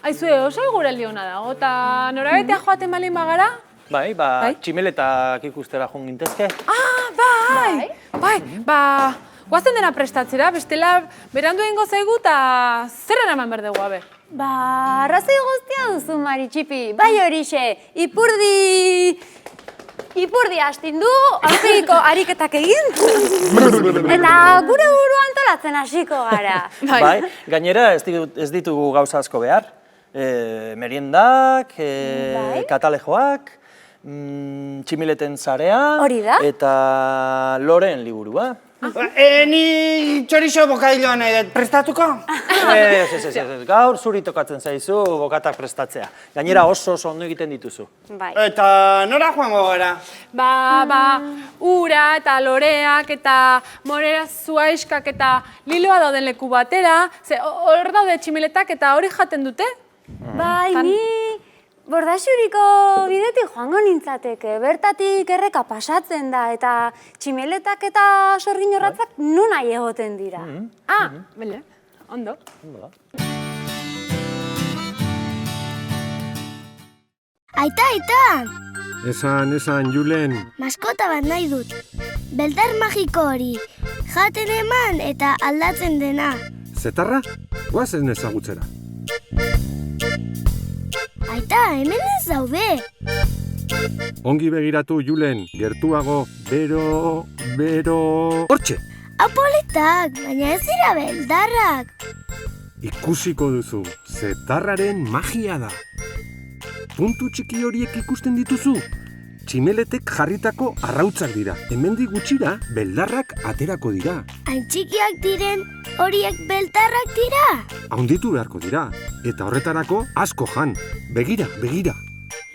Aizue, oso eguraldi hona dago, eta norabetea joaten balin bagara? Bai, tximeletak ikustera joan gintezke. Bai, guazen dena prestatzera, bestela berandu egingo zaigu eta zerren eman behar dugu, abe? Arrazoi guztia duzu, Mari Txipi. Bai horixe, ipurdi hastindu, aurpegiko ariketak egin, eta gure buru antolatzen hasiko gara. Bai, gainera ez ditugu gauza asko behar. Meriendak, katalejoak, tximileten zarea, eta Loren liburua. Ni txorizo bokadilloa nahi dut, prestatuko? Ez, gaur zuri tokatzen zaizu bokatak prestatzea. Gainera oso ondo egiten dituzu. Eta nora joango gara? Ura eta loreak eta morera zuaiskak eta liloa dauden leku batera. Hor daude tximiletak eta hori jaten dute. Bai, ni Bordaxuriko bidetik joango nintzateke, bertatik erreka pasatzen da, eta tximeletak eta sorgin horratzak nunai egoten dira. Bele, ondo. Aita! Esan, Julen. Maskota bat nahi dut. Beldar magiko hori, jaten eman eta aldatzen dena. Zetarra? Goazen ezagutzera. Aita, hemen ez daude. Ongi begiratu, Julen, gertuago, bero... Hortxe! Apoletak, baina ez dira beldarrak. Ikusiko duzu, zetarraren magia da. Puntu txiki horiek ikusten dituzu? Tximeletek jarritako arrautzak dira. Hemendik gutxira, beldarrak aterako dira. Hain txikiak diren, horiek beldarrak dira. Haunditu beharko dira, eta horretarako asko jan. Begira.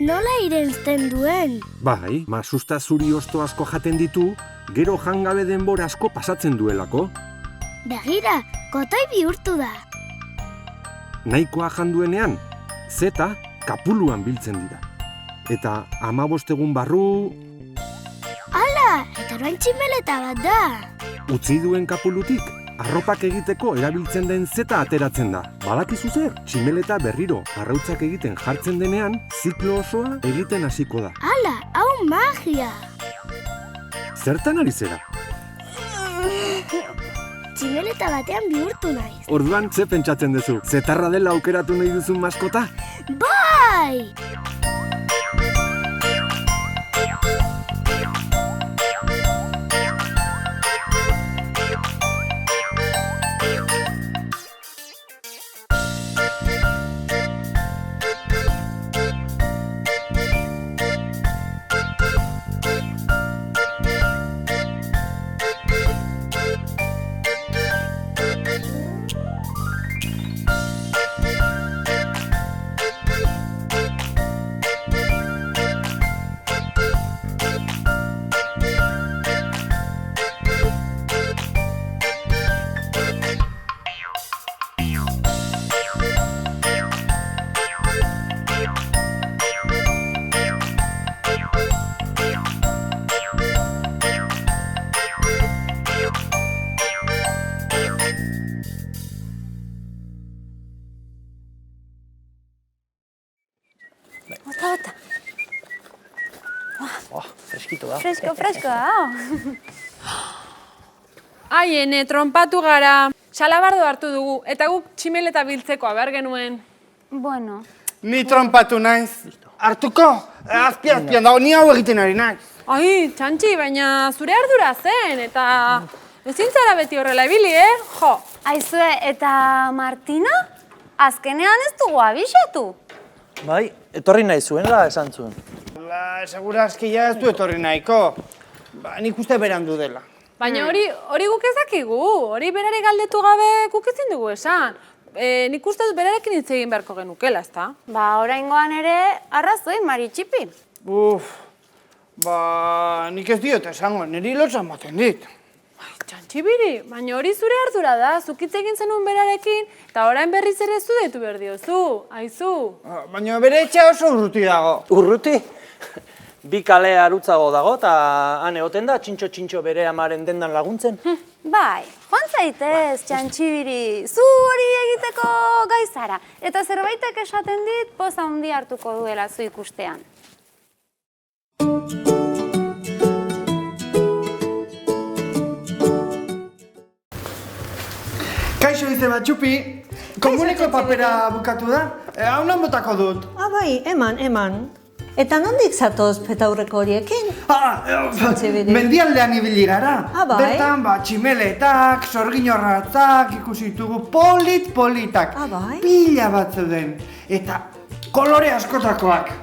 Nola irensten duen? Bai, masusta zuri osto asko jaten ditu, gero jangabe denbora asko pasatzen duelako. Begira, kotoi bihurtu da. Nahikoa janduenean, zeta kapuluan biltzen dira. Eta 15 egun barru... Hala, eta orain tximeleta bat da. Utzi duen kapulutik, arropak egiteko erabiltzen den zeta ateratzen da. Badakizu zer, tximeleta berriro arrautzak egiten jartzen denean, ziklo osoa egiten hasiko da. Hala, hau magia! Zertan ari zera? Tximeleta batean bihurtu naiz. Orduan, ze pentsatzen duzu? Zetarra dela aukeratu nahi duzun maskota? Bai! Bota. Freskito da. Fresko, Aiene, trompatu gara. Salabardo hartu dugu, eta guk tximeleta biltzekoa behar genuen. Bueno. Ni trompatu naiz. Hartuko? Azpian dago, ni hau egiten ari naiz. Ai, txantxi, baina zure ardura zen, eta ezin zara beti horrela ibili, Jo. Aizue, eta Martina? Azkenean ez dugu abixatu. Bai, etorri nahi zuenla esan zuen. Segurazki ja ez du etorri nahiko. Nik uste berandu dela. Baina hori guk ez dakigu, hori berari galdetu gabe guk ezin dugu esan. Nik uste dut berarekin hitz egin beharko genukela, ezta? Oraingoan ere arrazoi, Mari Txipi. Nik ez diot esango, niri lotza ematen dit. Txantxibiri, baina hori zure ardura da, zuk hitz egin zenuen berarekin, eta orain berriz ere zu deitu behar diozu, aizu. Baina bere etxea oso urruti dago. Urruti? Bi kale arutzago dago, eta han egoten da, txintxo bere amaren dendan laguntzen. Bai, joan zaitez, txantxibiri, zu hori egiteko gai zara. Eta zerbaitek esaten dit, poza handi hartuko duela zu ikustean. Kaixo izeba txupi, komuneko papera bukatu da, hau non botako dut. Bai, eman. Eta nondik zatoz petaurreko horiekin? Txantxibiri. Mendialdean ibili gara. Bai. Bertan, tximeletak, sorginorratzak ikusi ditugu politak. Bai. Pila bat zeuden. Eta kolore askotakoak.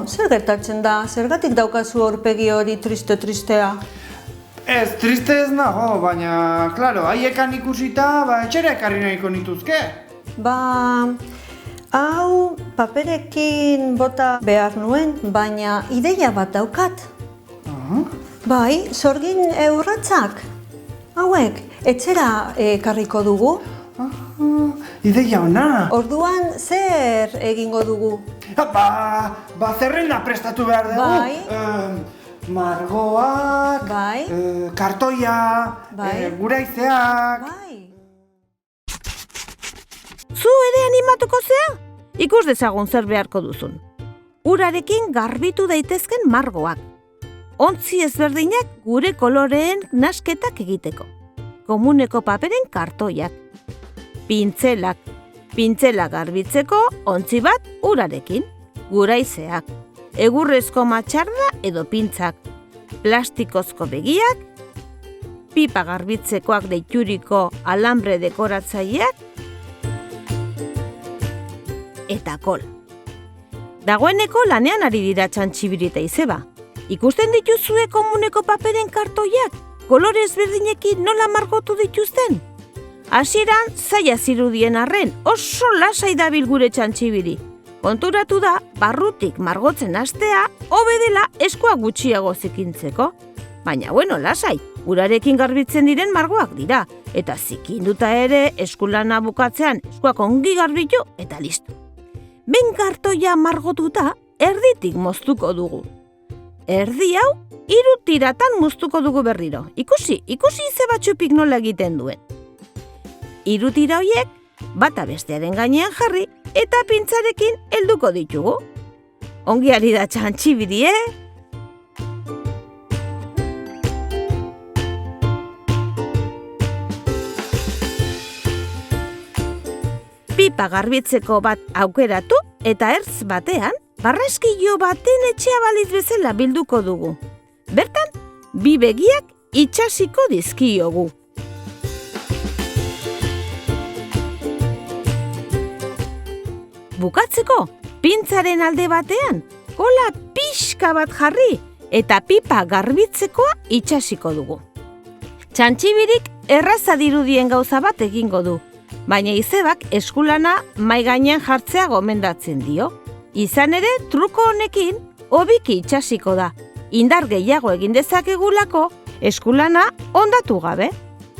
Zer gertatzen da? Zergatik daukazu aurpegi hori tristea? Ez, triste ez nago, baina, klaro, haiekan ikusita, etxera ekarri nahiko nituzke. Hau paperekin bota behar nuen, baina ideia bat daukat. Bai, sorgin urratzak. Hauek, etxera ekarriko dugu. Ideia ona. Orduan, zer egingo dugu? Zerrenda prestatu behar dugu. Bai. Margoak, kartoia, guraizeak... Zu ere animatuko zea? Ikus dezagun zer beharko duzun. Urarekin garbitu daitezken margoak. Ontzi ezberdinak gure koloreen nasketak egiteko. Komuneko paperen kartoiak. Pintzelak garbitzeko ontzi bat urarekin. Guraizeak. Egurrezko matxarda edo pintzak. Plastikozko begiak. Pipa garbitzekoak deituriko alambre dekoratzaileak. Eta kola. Dagoeneko lanean ari dira Txantxibiri eta Izeba. Ikusten dituzue komuneko paperen kartoiak, kolore ezberdinekin nola margotu dituzten? Hasieran zaila zirudien arren, oso lasai dabil gure Txantxibiri. Konturatu da, barrutik margotzen hastea, hobe dela eskua gutxiago zikintzeko. Baina, lasai, urarekin garbitzen diren margoak dira. Eta zikinduta ere, eskulana bukatzean eskuak ongi garbitu eta listo. Ben kartoia margotuta, erditik moztuko dugu. Erdi hau, 3 tiratan moztuko dugu berriro. Ikusi Izeba txupik nola egiten duen. 3 tira horiek, bata bestearen gainean jarri, eta pintzarekin helduko ditugu. Ongi ari da Txantxibiri, Pipa garbitzeko bat aukeratu eta ertz batean, barraskilo baten etxea balitz bezala bilduko dugu. Bertan, 2 begiak itxasiko dizkiogu. Bukatzeko, pintzaren alde batean, kola pixka bat jarri eta pipa garbitzekoa itxasiko dugu. Txantxibirik erraza dirudien gauza bat egingo du, baina Izebak eskulana mai gainean jartzea gomendatzen dio. Izan ere, truko honekin hobiki itxasiko da. Indar gehiago egin dezakegulako eskulana hondatu gabe.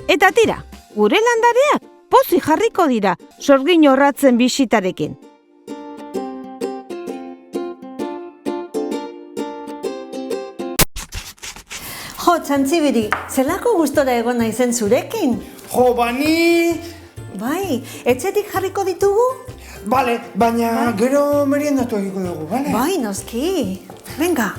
Eta tira, gure landareak pozik jarriko dira sorgin orratzen bisitarekin. Jo, Txantxibiri, zelako gustora egon naizen zurekin? Jo, bani... Bai, etxetik jarriko ditugu? Bale, baina gero meriendatu egiko dugu, bale? Bai, noski. Venga.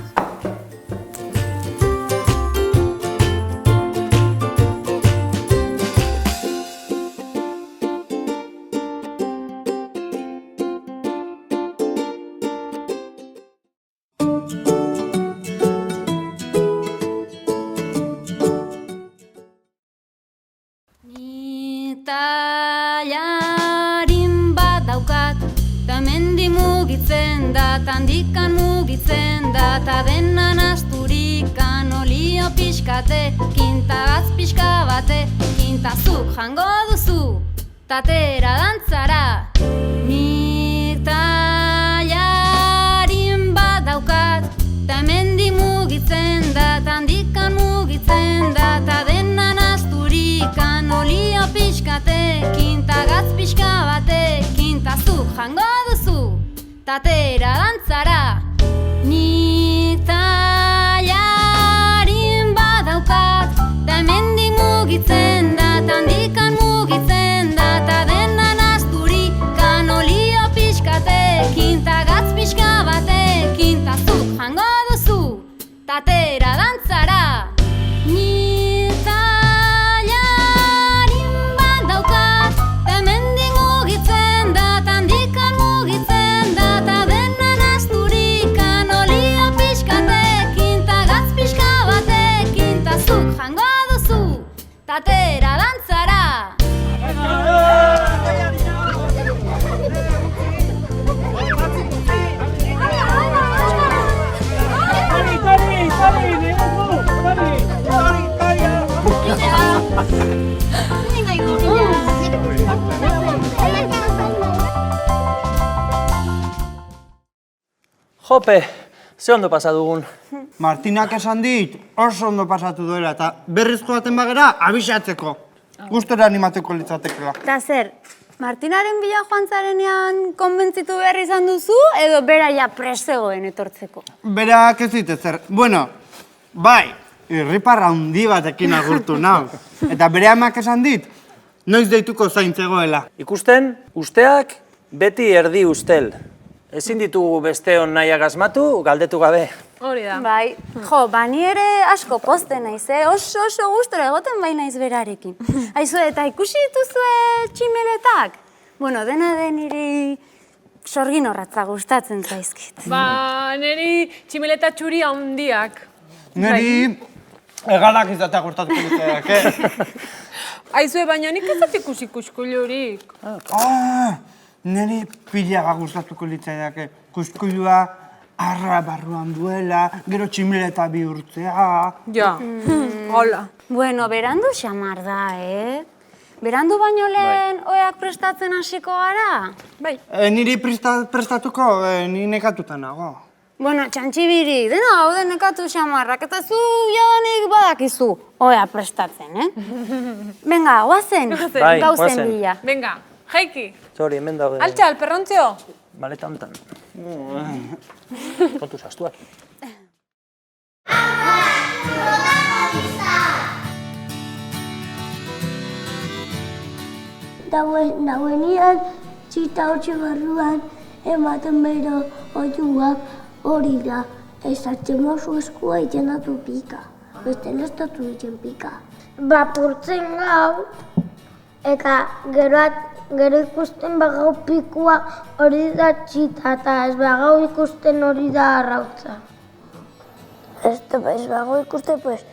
Tailarin bat daukat, ta mendi mugitzen da, tandikan mugitzen da, ta denan asturikan olio pixkate, kintagaz pixka bate, kintazuk jango duzu, tatera dantzara. Nik tailarin bat daukat, ta mendi mugitzen da, tandikan mugitzen da, ta denan asturikan olio pixkate, kintagaz pixka bate, kintazuk jango duzu, tatera dantzara. Nik tailarin bat mugitzen da, tandikan mugitzen da, ta dena nasturikan olio pixkatekin, ta gatz pixka batekin, ta zuk jango duzu, tatera dantzara. Nitailarin bat daukat, hemendik mugitzen da, tandikan mugitzen da, ta dena nasturikan olio pixkatekin, ta gatz pixka batekin, ta zuk jango duzu, tatera dantzara. Jope, ze ondo pasa dugun. Martinak esan dit, oso ondo pasatu duela, eta berriz joaten bagera, abisatzeko. Gustora animateko litzatekela. Eta zer, Martinaren bila joan zarenean konbentzitu behar izan duzu, edo bera ja presegoen etortzeko? Berak ez dit ezer. Bueno, bai, irriparra handi batekin agurtu nau. Eta bere amak esan dit, noiz deituko zaintzegoela. Ikusten, usteak beti erdi ustel. Ezin ditugu besteon nahiak asmatu, galdetu gabe. Hori da. Bai, jo, bani ere asko pozten naiz, oso gustora egoten bai naiz berarekin. Aizu, eta ikusi dituzue tximeletak? Bueno, dena den niri sorgin horratza gustatzen zaizkit. Ba, niri tximeleta txuri handiak. Neri egalak izatea gustatuko litzaidake. Aizue, baina nik ez dut ikusi kuskuilurik. Neri pilaga gustatuko litzaidake. Kuskuilua arra barruan duela, gero tximeleta bihurtzea. Ja, hola. Bueno, berandu xamar da, Berandu baino lehen oeak prestatzen hasiko gara? Bai. Niri prestatuko, ni nekatuta nago. Bueno, txantxibiri, dena haude nekatu xamarrak, eta zu jadanik badakizu oea prestatzen, Venga, oazen, Bai, gauzen goazen. bila. Venga, jaiki. Zori, hemen daude. Altxal, perrontzio. Maleta hontan. Kontu sastuak. Dagoenean, txita hortxe barruan, ematen bero oiuak hori da. Ez atxemazu eskua itxenatu pika. Beste nestatu itxen pika. Bapurtzen gau, eta gero ikusten bagau pikua hori da txita, eta ez bagau ikusten hori da arrautza. Ez bagau ikusten, pues,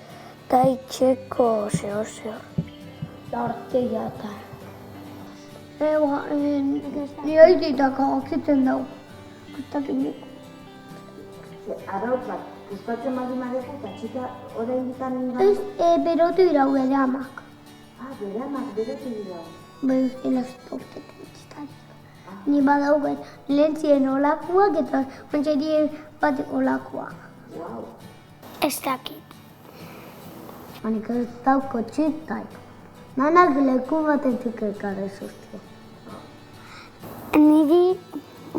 da itxeko zeo. Arteia eta. Ni haititak agokitzen dau. Gustakinik. Arrautzak, gustatzen baldin badugu eta txika oraindik ningan... Ez, berotu irau bere amak. Bere amak berotu irau. Bai, elastoptetan txitarik. Ni badaugen lentzien olakoak eta ontserien bat olakoak. Ez dakit. Hanik ez dauko txitaik. Nanak leku batetik ekarri zuztio. Niri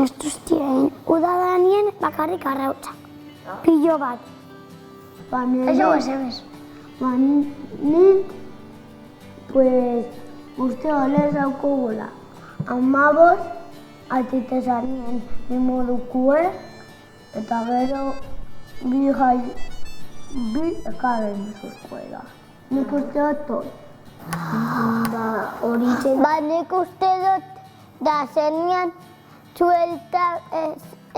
ez duztien udadanien bakarrik arrautzak. Pilo bat. Eso ez. Nik, pues, uste olez daukogula. 15 atitezarien nimodukue, eta gero bi ekaren zuzkoela. Nik uste dut hori. Nik uste dut da zenean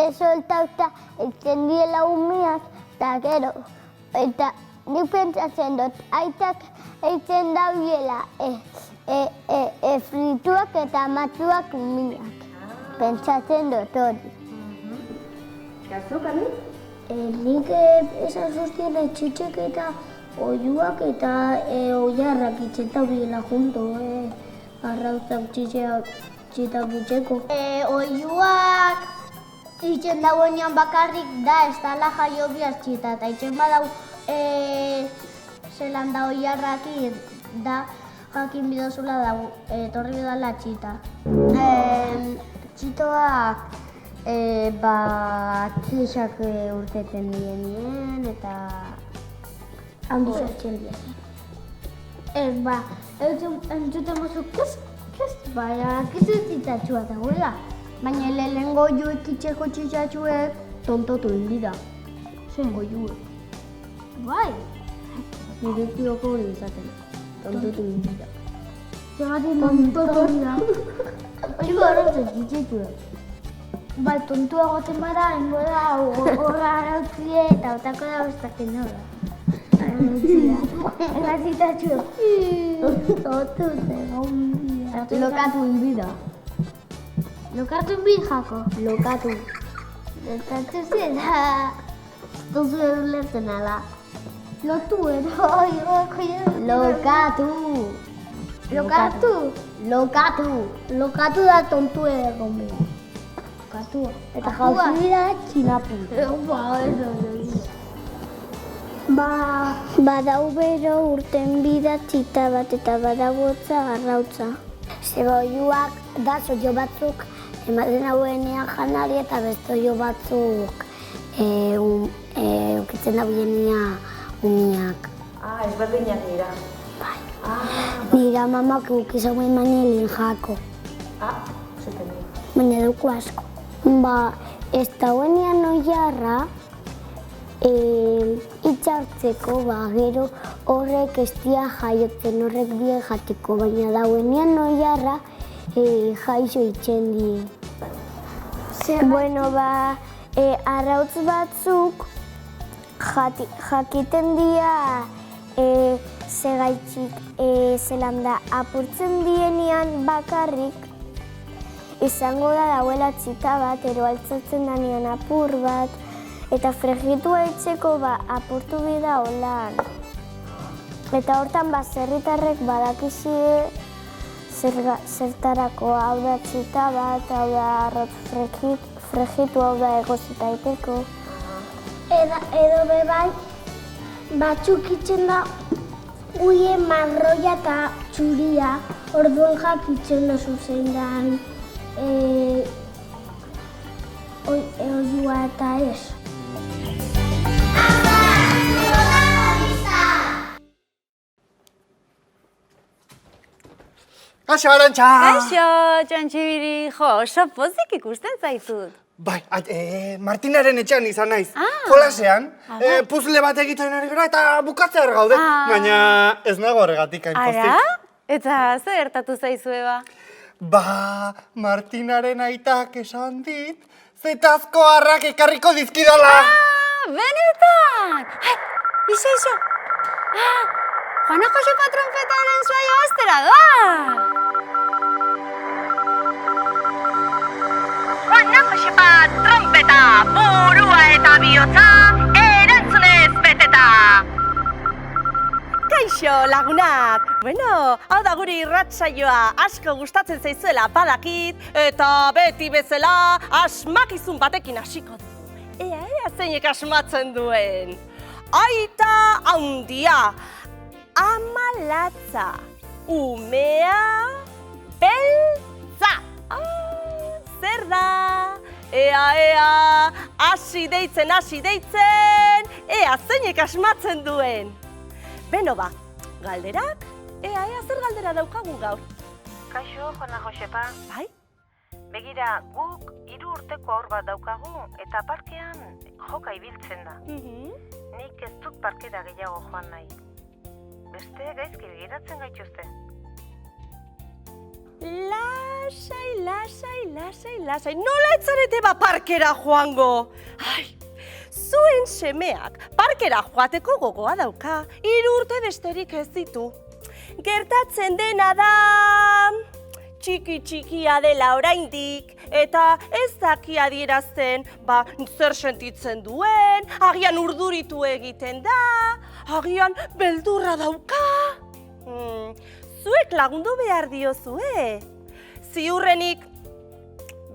ez soltauta eitzen diela umiak, eta gero, eta nik pentsatzen dut aitak eitzen dauela frituak eta matuak umiak. Pentsatzen dut hori. Kazuk, ani? Nik esan zuztien txitxek eta oiuak eta oiarrak itxeta biela junto, arrautzak txitak itxeko. Oiuak itxen dagoenean bakarrik da, ez dala jaio bihar txita, eta itxen badau zelan da oiarrakin da jakin bidozula dago, etorri bidala txita. Txitoak txixak urteten dienien eta handu zertzen dien. Ez, entzuten mozu, kes, baina, kizitatxua dagoela. Baina lehenengo juek itxeko txitsatxuek tontotu indira. Zen goiuek. Bai. Nire tioko hori izaten, tontotu indira. Zergatik tontotu dira. Hori garatzen txitsatxuek. Bai, tontua goten bada, engoda horra arautzie eta otako da bestaken nola. Erazitatxuek. Tontotu zegoen bida. Lokatu inbida. Lokatu inbid jako? Lokatu. Lokatu zera. Tozu erulertzen ala. Lotu edo, Lokatu. Lokatu? Lokatu. Lokatu da tontu egon bida. Lokatu. Eta jauzi da txinapu. Badau bero urten bida txita bat eta badagotza garrautza. Zeba oiuak da zoio batzuk ematen hauenean janari eta beste oio batzuk ukitzen hauenean uniak. Ezberdinak dira. Bai. Nira mamak ukiz hauen manelin jako. Zuten dira. Baina duku asko. Ez da hauenean oiarra itxartzeko, gero horrek ez dia jaiotzen, horrek die jateko, baina dauenean oiarra jaixo itxen die. Bueno, arrautz batzuk jakiten dia segaitxik zelan da apurtzen dienean bakarrik izango da dauela txita bat, ero altzatzen danean apur bat, eta fregitua etxeko apurtu bida holan. Eta hortan zerritarrek badakizie zertarako hau da txita bat, hau da arrotz fregitu, hau da egozitaiteko. Edo bebai, batzuk itzen da uie marroia eta txuria, orduan jakitzen da zuzen dan oiua eta ez. Kaixo, Arantxa! Kaixo, Txantxibiri, oso pozik ikusten zaitut. Bai, Martinaren etxean izan naiz. Jolasean, puzle bat egiten ari gara eta bukatzear gaude. Baina ez nago horregatik hain pozik. Ara? Eta zer gertatu zaizue ba? Martinaren aitak esan dit, zetazko harrak ekarriko dizkidala. Benetan! Iso! Juana Josepa trompetaren saio astera da! Juana Josepa trompeta, burua eta bihotza, erantzunez beteta! Kaixo lagunak! Bueno, hau da guri irratsaioa asko gustatzen zaizuela badakit, eta beti bezala asmakizun batekin hasiko dugu. Ea zeinek asmatzen duen. Aita handia! Ama latza, umea beltza. Zer da? Ea, hasi deitzen, ea zeinek asmatzen duen. Beno galderak, ea zer galdera daukagu gaur. Kaixo, Juana Josepa. Bai? Begira, guk 3 urteko haur bat daukagu eta parkean joka ibiltzen da. Nik ez dut parkera gehiago joan nahi. Beste gaizki begiratzen gaituzte. Lasai, nola etzarete parkera joango? Zuen semeak parkera joateko gogoa dauka, 3 urte besterik ez ditu. Gertatzen dena da, txikia dela oraindik, eta ez daki adierazten, zer sentitzen duen, agian urduritu egiten da, agian beldurra dauka. Zuek lagundu behar diozue. Ziurrenik,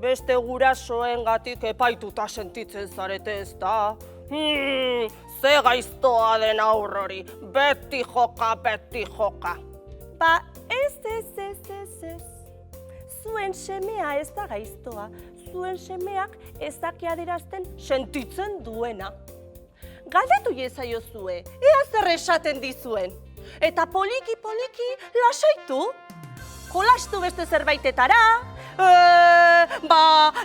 beste gurasoengatik epaituta sentitzen zarete ez da. Ze gaiztoa den aurr hori, beti joka. Ez. Zuen semea ez da gaiztoa, zuen semeak ez daki adierazten sentitzen duena. Galdetu iezaiozue, ea zer esaten dizuen. Eta poliki lasaitu. Jolastu beste zerbaitetara,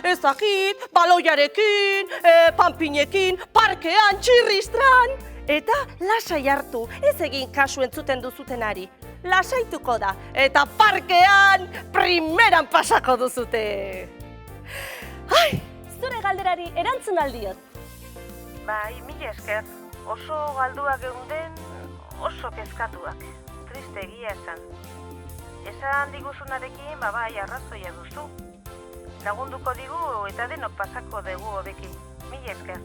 ezakit, baloiarekin, panpinekin, parkean, txirristran. Eta lasai hartu, ez egin kasu entzuten duzutenari. Lasaituko da, eta parkean primeran pasako duzute. Ai, zure galderari erantzun aldiot. Bai, mila esker. Oso galduak geunden, oso kezkatuak. Triste egia esan. Esan diguzunarekin, bai, arrazoia duzu. Lagunduko digu eta denok pasako dugu hobeki. Mila esker.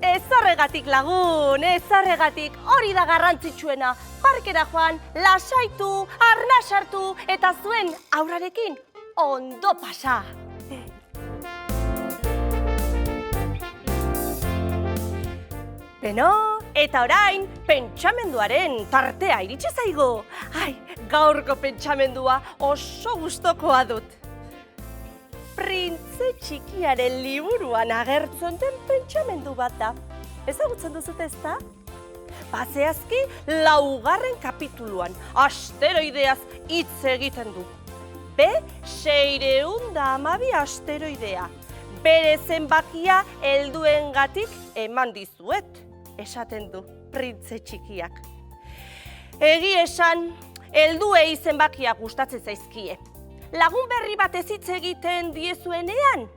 Ez horregatik lagun, ez horregatik, hori da garrantzitsuena. Parkera joan, lasaitu, arnas hartu eta zuen aurrarekin ondo pasa. Beno, eta orain, pentsamenduaren tartea iritsi zaigu. Ai, gaurko pentsamendua oso gustokoa dut. Printze txikiaren liburuan agertzen den pentsamendu bat da. Ezagutzen duzute ezta? Zehazki, 4. kapituluan, asteroideaz hitz egiten du. 612 asteroidea. Bere zenbakia helduengatik eman dizuet, esaten du printze txikiak. Egi esan, helduei zenbakiak gustatzen zaizkie. Lagun berri bat ez hitz egiten diezuenean,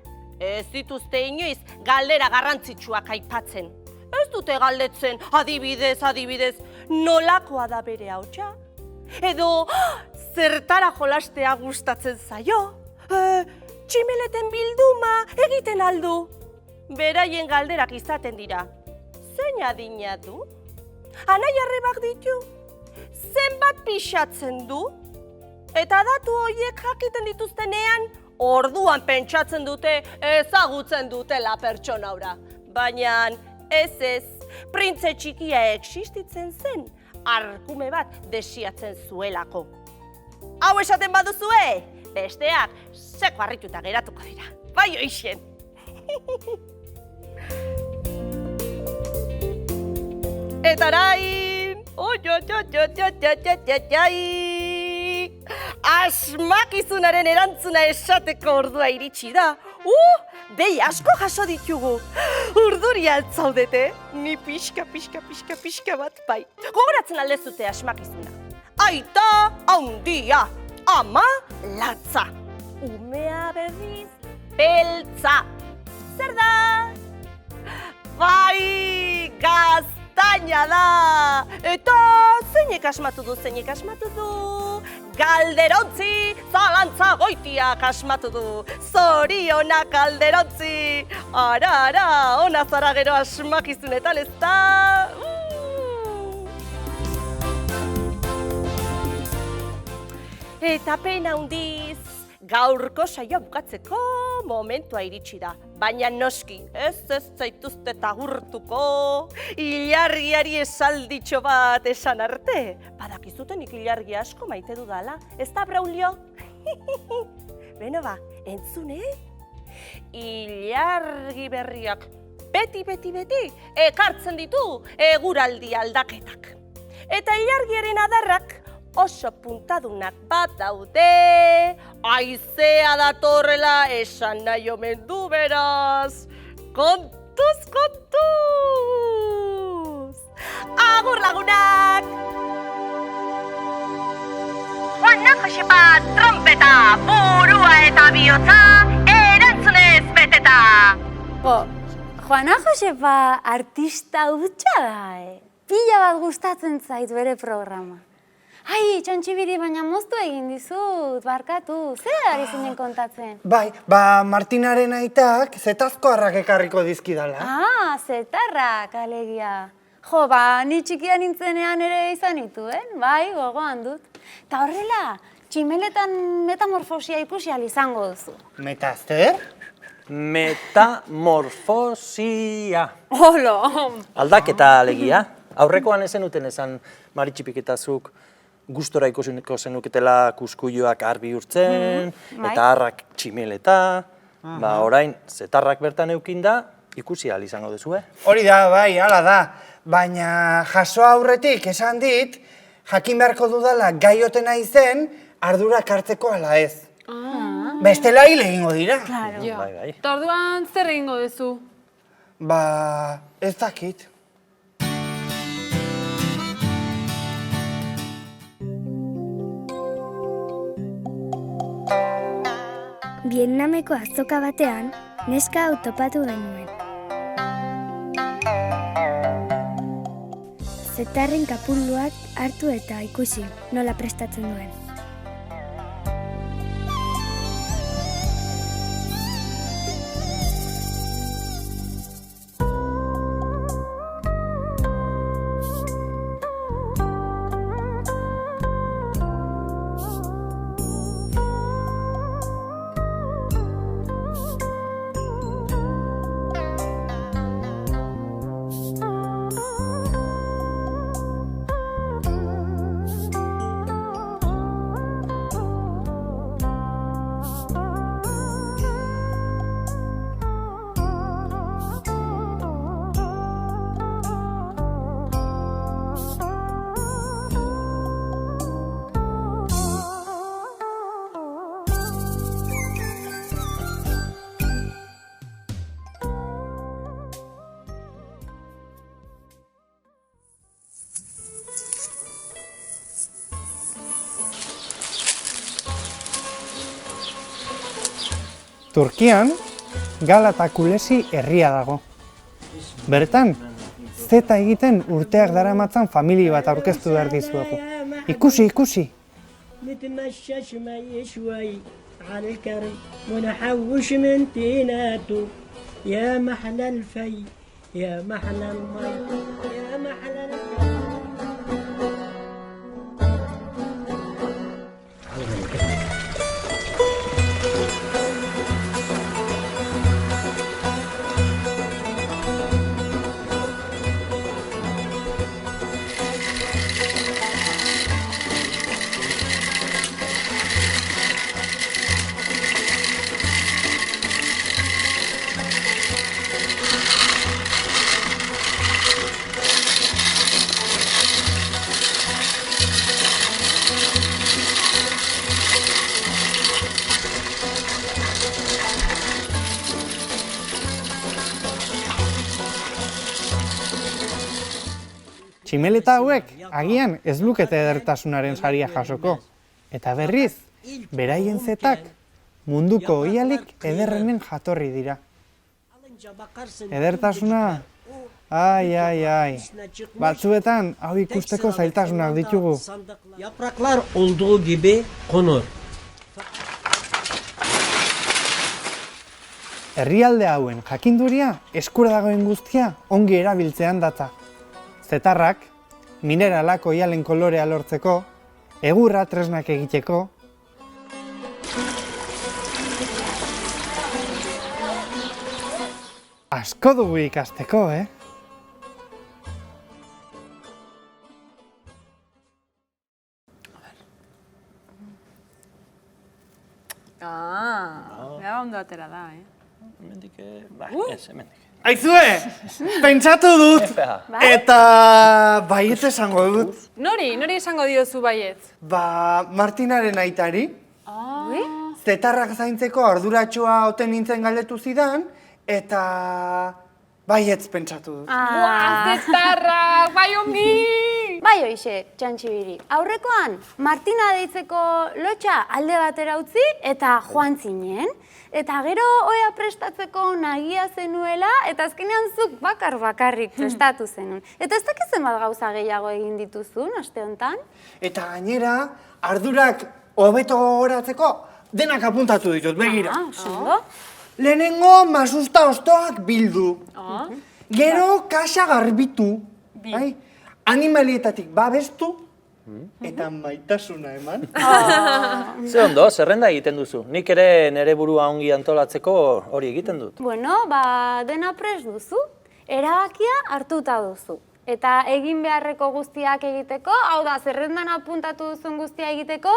ez dituzte inoiz galdera garrantzitsuak aipatzen. Ez dute galdetzen, adibidez, nolakoa da bere hautsa? Edo, zertara jolastea gustatzen zaio? Tximeleten bilduma egiten aldu? Beraien galderak izaten dira. Zein adina du? Anai arrebak ditu? Zenbat pixatzen du? Eta datu horiek jakiten dituztenean, orduan pentsatzen dute ezagutzen dutela pertsonaura. Baina ez, printze txikia existitzen zen, arkume bat desiatzen zuelako. Hau esaten baduzue, besteak seko harrituta geratuko dira. Bai hoixen. Eta orain, asmakizunaren erantzuna esateko ordua iritsi da. Dei asko jaso ditugu. Urduri altzaudete, ni pixka bat bai. Gogoratzen aldezute asmakizuna. Aita haundia, ama latza. Umea berriz beltza. Zer da? Bai, gaztaina da. Eta zeinek asmatu du? Galderontzi, zalantza goitiak asmatu du. Zorionak galderontzi. Ara, ona zara gero asmakizunetan ez da. Eta pena handiz, gaurko saioa bukatzeko momentua iritsi da. Baina noski, ez zaituzte tagurtuko, ilargiari esalditxo bat esan arte. Badakizuten ilargi asko maite dudala, ez da, Braulio? Beno ba, entzune? Ilargi berriak beti ekartzen ditu eguraldi aldaketak. Eta ilargiaren adarrak oso puntadunak bat daude, haizea datorrela esan nahi omen du beraz. Kontuz! Agur lagunak! Juana Josepa trompeta, burua eta bihotza, erantzunez beteta! Juana Josepa artista hutsa da, Pila bat gustatzen zait bere programa. Ai, txontxibiri, baina moztu egin dizut, barkatu, zer ari zinen kontatzen? Bai, Martinaren aitak zetazkoarrak ekarriko dizkidala. Zetarrak, alegia. Jo, ni txikia nintzenean ere izan nituen, bai, gogoan dut. Ta horrela, tximeletan metamorfosia ikusi izango duzu. Zer? Metamorfosia. Holo! Aldaketa alegia. Aurrekoan ezen uten esan maritxipiketazuk gustora ikusiko zenuketela kuskuioak arbi urtzen, eta harrak tximeleta. Orain, zetarrak bertan eukinda, ikusi ahal izango duzu, Hori da, bai, hala da. Baina jaso aurretik esan dit, jakin beharko dudala gaioten naizen ardurak hartzeko ala ez. Bestela hil egingo dira. Bai. Eta orduan zer egingo duzu? Ba, ez dakit. Vietnameko azoka batean, neska hau topatu genuen. Zetarren kapuluak hartu eta ikusi nola prestatzen duen. Turkian, Galata Kulesi herria dago. Bertan, zeta egiten urteak daramatzan familia bat aurkeztu behar dizuegu. Ikusi, ikusi! Tximeleta hauek agian ez lukete edertasunaren saria jasoko. Eta berriz, beraien zetak munduko oihalik ederrenen jatorri dira. Edertasuna, ai. Batzuetan hau ikusteko zailtasunak ditugu. Yapraklar olduğu gibi konur. Herrialde hauen jakinduria eskura dagoen guztia ongi erabiltzean datza. Zetarrak, mineralak oihalen kolorea lortzeko, egurra tresnak egiteko, asko dugu ikasteko, Ea ondo atera da, Hemendik, ez, hemendik. Aizue, pentsatu dut, eta baiet esango dut. Nori esango diozu baietz? Ba, Martinaren aitari. Zetarrak zaintzeko arduratxoa oten nintzen galdetu zidan, eta baietz pentsatu dut. Zetarrak, bai ongi! Bai hoixe, Txantxibiri. Aurrekoan, Martina deitzeko lotxa alde batera utzi eta joan zinen. Eta gero oea prestatzeko nagia zenuela, eta azkenean zuk bakarrik prestatu zenun. Eta ez dakizen bat gauza gehiago egin dituzun, aste honetan? Eta gainera, ardurak hobeto gogoratzeko denak apuntatu ditut, begira. Lehenengo masusta ostoak bildu. Gero kaxa garbitu. Animalietatik babestu. Eta maitasuna eman. Ze ondo, zerrenda egiten duzu. Nik ere nere burua ongi antolatzeko hori egiten dut. Bueno, dena prest duzu, erabakia hartuta duzu. Eta egin beharreko guztiak egiteko, hau da, zerrendan apuntatu duzun guztia egiteko,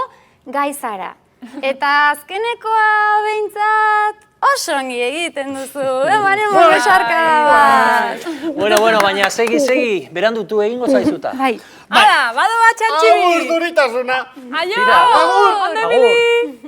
gai zara. Eta azkenekoa behintzat oso ongi egiten duzu, emanemo besarka bat. Bueno, baina segi, berandutu egingo zaizuta. Bai. Hala, badoa txantxibiri! Agur duritasuna! Aio! Tira. Ondo ibili!